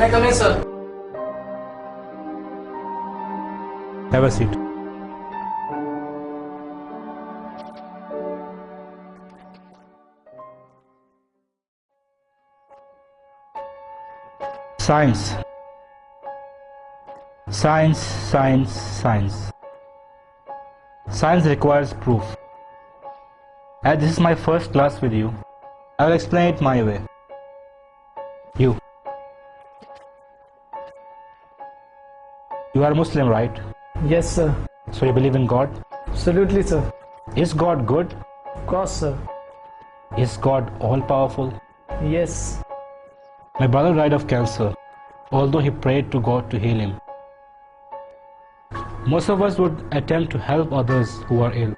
I come in, sir? Have a seat. Science. Science, science, science. Science requires proof. As this is my first class with you, I will explain it my way. You are Muslim, right? Yes, sir. So you believe in God? Absolutely, sir. Is God good? Of course, sir. Is God all-powerful? Yes. My brother died of cancer, although he prayed to God to heal him. Most of us would attempt to help others who are ill,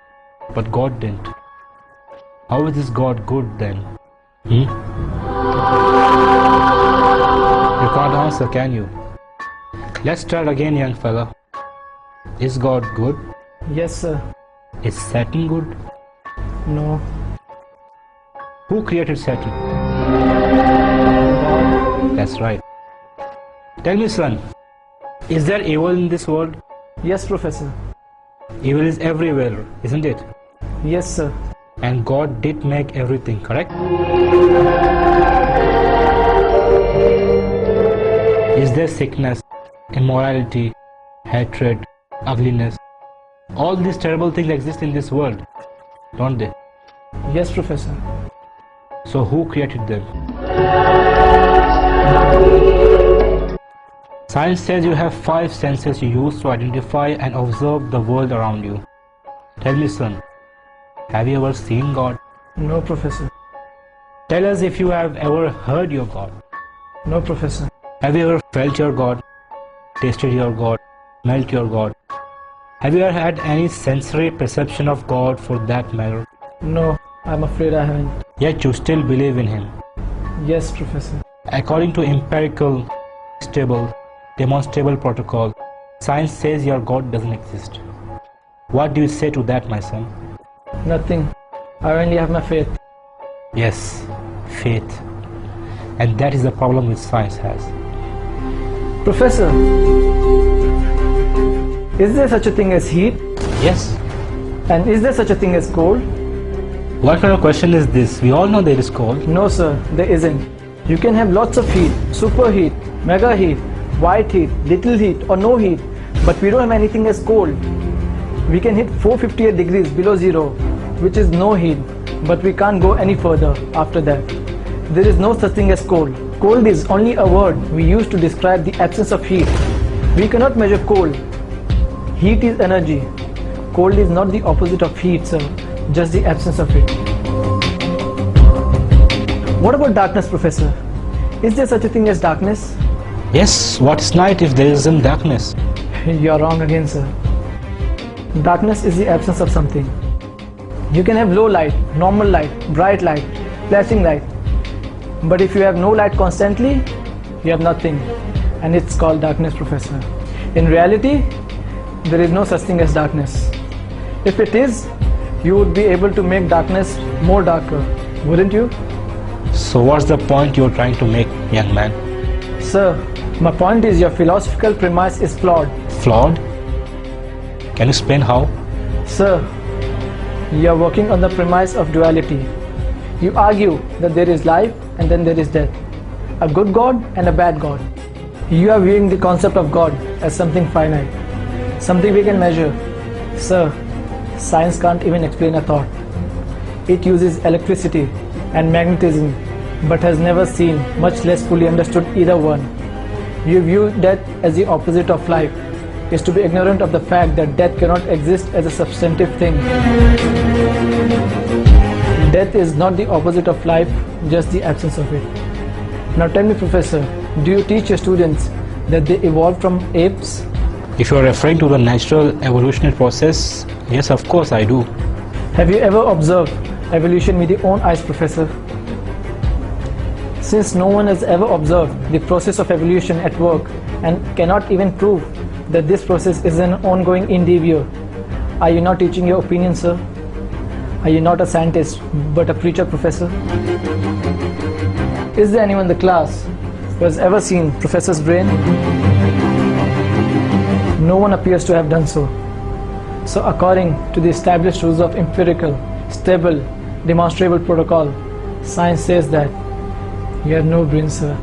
but God didn't. How is this God good then? You can't answer, can you? Let's start again, young fella. Is God good? Yes, sir. Is Satan good? No. Who created Satan? That's right. Tell me, son, is there evil in this world? Yes, Professor. Evil is everywhere, isn't it? Yes, sir. And God did make everything, correct? Is there sickness, immorality, hatred, ugliness? All these terrible things exist in this world, don't they? Yes, Professor. So who created them? Science says you have 5 senses you use to identify and observe the world around you. Tell me, son, have you ever seen God? No, Professor. Tell us if you have ever heard your God. No, Professor. Have you ever felt your God, tasted your God, smelt your God? Have you ever had any sensory perception of God for that matter? No, I'm afraid I haven't. Yet you still believe in Him. Yes, Professor. According to empirical, stable, demonstrable protocol, science says your God doesn't exist. What do you say to that, my son? Nothing. I only have my faith. Yes, faith. And that is the problem which science has. Professor, is there such a thing as heat? Yes. And is there such a thing as cold? What kind of question is this? We all know there is cold. No, sir, there isn't. You can have lots of heat, superheat, mega heat, white heat, little heat or no heat, but we don't have anything as cold. We can hit 458 degrees below zero, which is no heat, but we can't go any further after that. There is no such thing as cold. Cold is only a word we use to describe the absence of heat. We cannot measure cold. Heat is energy. Cold is not the opposite of heat, sir, just the absence of it. What about darkness, Professor? Is there such a thing as darkness? Yes, what is night if there isn't darkness? You are wrong again, sir. Darkness is the absence of something. You can have low light, normal light, bright light, flashing light. But if you have no light constantly, you have nothing. And it's called darkness, Professor. In reality, there is no such thing as darkness. If it is, you would be able to make darkness more darker, wouldn't you? So what's the point you're trying to make, young man? Sir, my point is your philosophical premise is flawed. Flawed? Can you explain how? Sir, you are working on the premise of duality. You argue that there is life and then there is death, a good God and a bad God. You are viewing the concept of God as something finite, something we can measure. Sir, science can't even explain a thought. It uses electricity and magnetism, but has never seen, much less fully understood either one. You view death as the opposite of life, is to be ignorant of the fact that death cannot exist as a substantive thing. Death is not the opposite of life, just the absence of it. Now tell me, Professor, do you teach your students that they evolved from apes? If you are referring to the natural evolutionary process, yes, of course I do. Have you ever observed evolution with your own eyes, Professor? Since no one has ever observed the process of evolution at work and cannot even prove that this process is an ongoing endeavor, are you not teaching your opinion, sir? Are you not a scientist but a preacher, Professor? Is there anyone in the class who has ever seen Professor's brain? No one appears to have done so. So according to the established rules of empirical, stable, demonstrable protocol, science says that you have no brain, sir.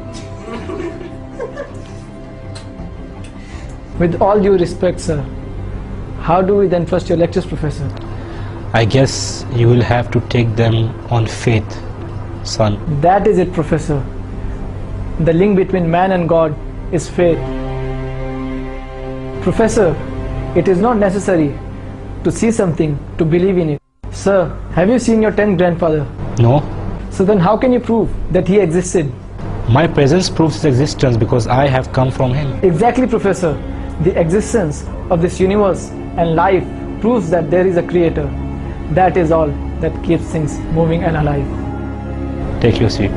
With all due respect, sir, how do we then trust your lectures, Professor? I guess you will have to take them on faith, son. That is it, Professor. The link between man and God is faith. Professor, it is not necessary to see something to believe in it. Sir, have you seen your 10th grandfather? No? So then how can you prove that he existed? My presence proves his existence because I have come from him. Exactly, Professor. The existence of this universe and life proves that there is a creator. That is all that keeps things moving and alive. Take your seat.